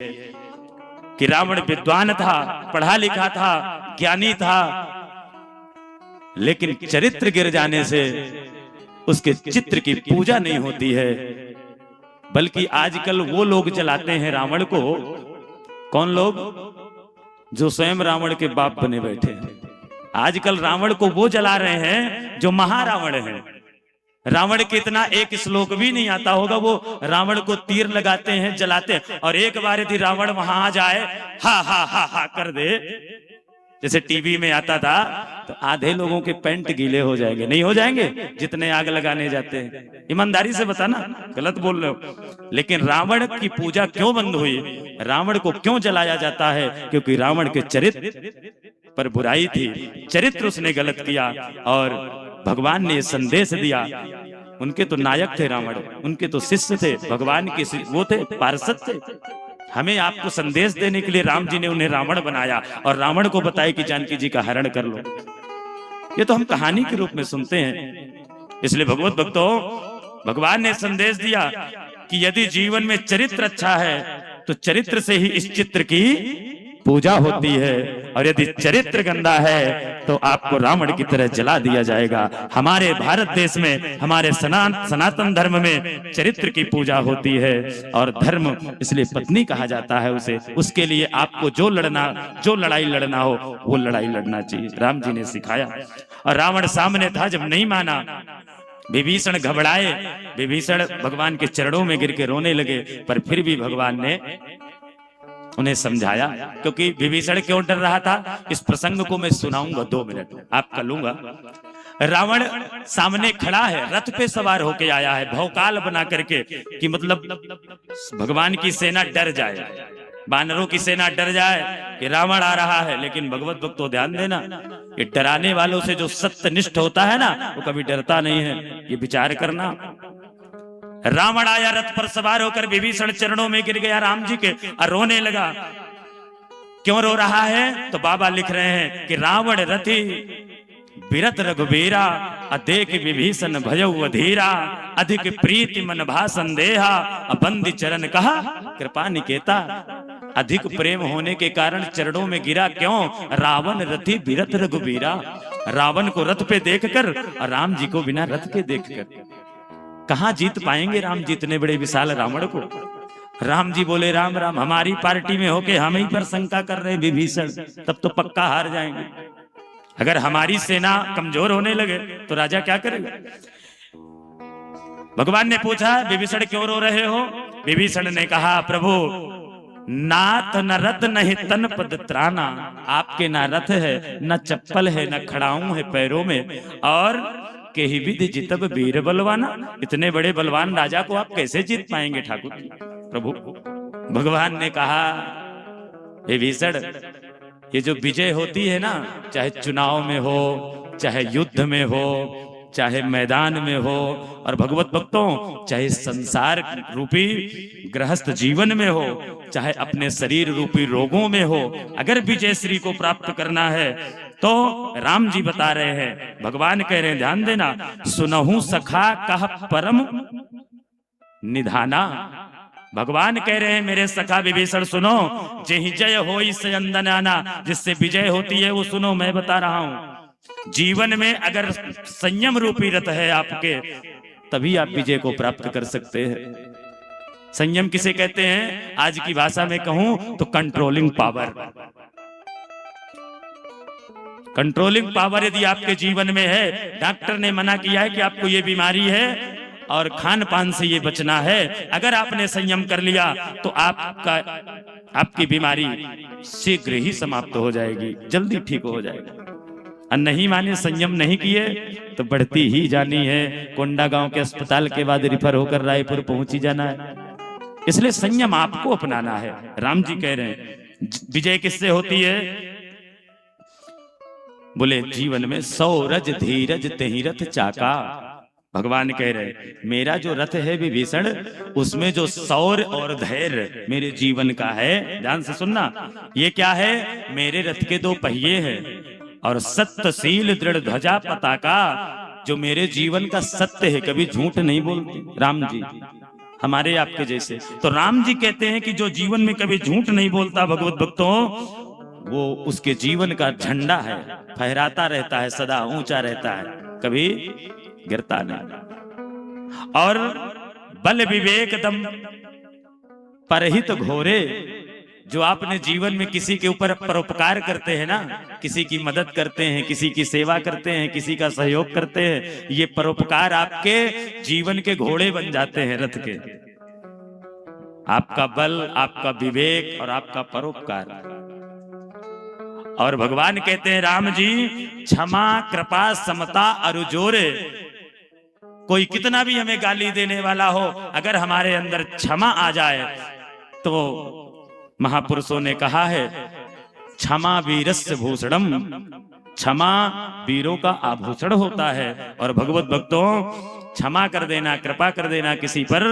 कि रावण विद्वान था, पढ़ा लिखा था, ज्ञानी था, लेकिन चरित्र गिर जाने से उसके चित्र की पूजा नहीं होती है। बल्कि आजकल वो लोग जलाते हैं रावण को। कौन लोग? जो स्वयं रावण के बाप बने बैठे हैं। आजकल रावण को वो जला रहे हैं जो महारावण है। रावण के इतना एक श्लोक भी नहीं आता होगा, वो रावण को तीर लगाते हैं, जलाते हैं, और एक बार यदि रावण वहां आ जाए, हा हा हा हा कर दे, जैसे टीवी में आता था, तो आधे लोगों के पैंट गीले हो जाएंगे। नहीं हो जाएंगे? जितने आग लगाने जाते हैं। ईमानदारी से बताना, गलत बोल रहे हो। लेकिन रावण की पूजा क्यों बंद हुई? रावण को क्यों जलाया जाता है? क्योंकि रावण के चरित्र पर बुराई थी, चरित्र उसने गलत किया, और भगवान ने संदेश दिया। उनके तो नायक थे रावण, उनके तो शिष्य थे, भगवान के वो थे, पार्षद थे। हमें आपको संदेश देने के लिए राम जी ने उन्हें रावण बनाया और रावण को बताया कि जानकी जी का हरण कर लो। ये तो हम कहानी के रूप में सुनते हैं। इसलिए भगवत भक्तों, भगवान ने संदेश दिया कि यदि जीवन में चरित्र अच्छा है तो चरित्र से ही इस चित्र की पूजा होती है, और यदि चरित्र गंदा है तो आपको रावण की तरह जला दिया जाएगा। हमारे भारत देश में, हमारे सनातन धर्म में चरित्र की पूजा होती है, और धर्म इसलिए पत्नी कहा जाता है उसे। उसके लिए आपको जो लड़ाई लड़ना हो वो लड़ाई लड़ना चाहिए, राम जी ने सिखाया। और रावण सामने था, जब नहीं माना, विभीषण घबराए, विभीषण भगवान के चरणों में गिर के रोने लगे, पर फिर भी भगवान ने उन्हें समझाया। क्योंकि विभीषण क्यों डर रहा था, इस प्रसंग को मैं सुनाऊंगा, 2 मिनट आपका लूंगा। रावण सामने खड़ा है, रथ पे सवार होके आया है, भौकाल बना करके, कि मतलब भगवान की सेना डर जाए, वानरों की सेना डर जाए कि रावण आ रहा है। लेकिन भगवत भक्तों ध्यान देना, ये डराने वालों से जो सत्यनिष्ठ होता है ना, वो कभी डरता नहीं है। ये विचार करना। रावण आया रथ पर सवार होकर, विभीषण चरणों में गिर गया राम जी के और रोने लगा। क्यों रो रहा है? तो बाबा लिख रहे हैं कि रावण रथी बिरत रघुबीरा, अदेख विभीषण भयउ अधीरा, अधिक प्रीति मन भा संदेहा, अबंदी चरण कहा कृपा निकेता। अधिक प्रेम होने के कारण चरणों में गिरा। क्यों? रावण रथी बिरत रघुबीरा। रावण को रथ पे देखकर और राम जी को बिना रथ के देखकर कहां जीत पाएंगे राम जी इतने बड़े विशाल रावण को। राम जी बोले, राम राम, हमारी पार्टी में होके हम ही पर शंका कर रहे विभीषण, तब तो पक्का हार जाएंगे। अगर हमारी सेना कमजोर होने लगे तो राजा क्या करेगा? भगवान ने पूछा, विभीषण क्यों रो रहे हो? विभीषण ने कहा, प्रभु नाथ न रथ नहीं तन पद त्राना। आपके ना रथ है, न चप्पल है, न खड़ाऊं है पैरों में, और के ही विधि जितब वीर बलवाना। इतने बड़े बलवान राजा को आप कैसे जीत पाएंगे ठाकुर जी? प्रभु भगवान ने कहा, विभीषण, ये जो विजय होती है ना, चाहे चुनाव में हो, चाहे युद्ध में हो, चाहे मैदान में हो, और भगवत भक्तों चाहे संसार रूपी गृहस्थ जीवन में हो, चाहे अपने शरीर रूपी रोगों में हो, अगर विजय श्री को प्राप्त करना है तो राम जी बता रहे हैं, भगवान कह रहे हैं, ध्यान देना, सुनहु सखा कह परम निधाना। भगवान कह रहे हैं, मेरे सखा विभीषण सुनो, जेहि जय हो इसे अंदन आना, जिससे विजय होती है वो सुनो, मैं बता रहा हूं। जीवन में अगर संयम रूपी रथ है आपके, तभी आप विजय को प्राप्त कर सकते हैं। संयम किसे कहते हैं? आज की भाषा में कहूं तो कंट्रोलिंग पावर। कंट्रोलिंग पावर यदि आपके जीवन में है, डॉक्टर ने मना किया है कि आपको ये बीमारी है और खान पान से ये बचना है, अगर आपने संयम कर लिया तो आपकी बीमारी शीघ्र ही समाप्त हो जाएगी, जल्दी ठीक हो जाएगी। और नहीं माने, संयम नहीं किए तो बढ़ती ही जानी है। कोंडा गांव के अस्पताल के बाद रिफर होकर रायपुर पहुंच ही जाना है। इसलिए संयम आपको अपनाना है। राम जी कह रहे हैं, विजय किससे होती है? बोले, जीवन में सौरज धीरज तेहि रथ चाका। भगवान कह रहे, मेरा जो रथ है विभीषण, उसमें जो सौर और धैर्य मेरे जीवन का है, ध्यान से सुनना, ये क्या है? मेरे रथ के 2 पहिए हैं, और सत्यशील दृढ़ ध्वजा पताका, जो मेरे जीवन का सत्य है, कभी झूठ नहीं बोलती। राम जी हमारे आपके जैसे। तो राम जी कहते हैं कि जो जीवन में कभी झूठ नहीं बोलता भगवत भक्तों, वो उसके जीवन का झंडा है, फहराता रहता है, सदा ऊंचा रहता है, कभी गिरता नहीं। और बल विवेक दम परहित घोरे, जो आपने जीवन में किसी के ऊपर परोपकार करते हैं ना, किसी की मदद करते हैं, किसी की सेवा करते हैं, किसी का सहयोग करते हैं, ये परोपकार आपके जीवन के घोड़े बन जाते हैं, रथ के। आपका बल, आपका विवेक और आपका परोपकार। और भगवान कहते हैं राम जी, क्षमा कृपा समता अरुजोरे, कोई कितना भी हमें गाली देने वाला हो, अगर हमारे अंदर क्षमा आ जाए तो महापुरुषों ने कहा है, क्षमा वीरस्य भूषणम, क्षमा वीरों का आभूषण होता है। और भगवत भक्तों, क्षमा कर देना, कृपा कर देना किसी पर,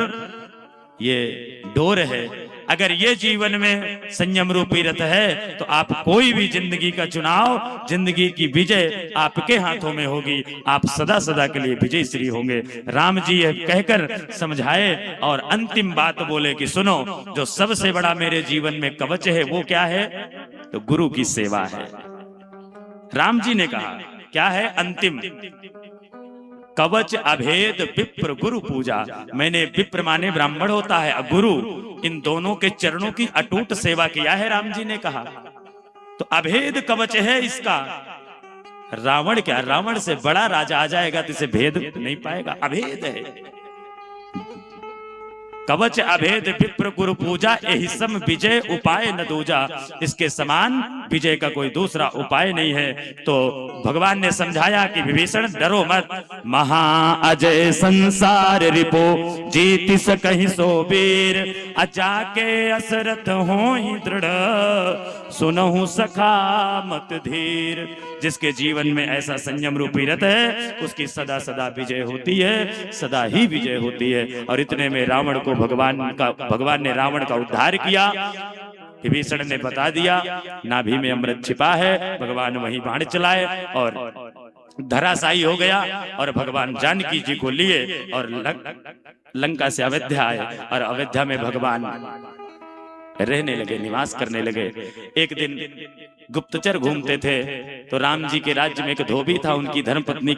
ये डोर है। अगर ये जीवन में संयम रूपी रथ है तो आप कोई भी जिंदगी का चुनाव, जिंदगी की विजय आपके हाथों में होगी, आप सदा सदा के लिए विजय श्री होंगे। राम जी ये कहकर समझाए और अंतिम बात बोले कि सुनो, जो सबसे बड़ा मेरे जीवन में कवच है वो क्या है, तो गुरु की सेवा है। राम जी ने कहा क्या है अंतिम, कवच अभेद विप्र गुरु पूजा। मैंने, विप्र माने ब्राह्मण होता है, गुरु, इन दोनों के चरणों की अटूट सेवा किया है, राम जी ने कहा। तो अभेद कवच है इसका। रावण क्या, रावण से बड़ा राजा आ जाएगा तो इसे भेद नहीं पाएगा, अभेद है। कवच अभेद विप्र गुरु पूजा, यही सम विजय उपाय न दूजा, इसके समान विजय का कोई दूसरा उपाय नहीं है। तो भगवान ने समझाया कि विभीषण डरो मत, महा अजय संसार रिपो, जीति सकहि सो वीर, अजाके असरथ होहि दृढ़, सुनहु सखा मत धीर। जिसके जीवन में ऐसा संयम रूपी रथ है, उसकी सदा सदा विजय होती है, सदा ही विजय होती है। और इतने में रावण को भगवान ने रावण का उद्धार किया। विभीषण ने बता दिया नाभि में अमृत छिपा है, भगवान वहीं बाण चलाए और धराशायी हो गया। और भगवान जानकी जी को लिए और लंका से अयोध्या आए, और अयोध्या में भगवान रहने लगे, निवास करने लगे। एक दिन गुप्तचर घूमते थे तो राम जी के राज्य में एक धोबी था, उनकी धर्मपत्नी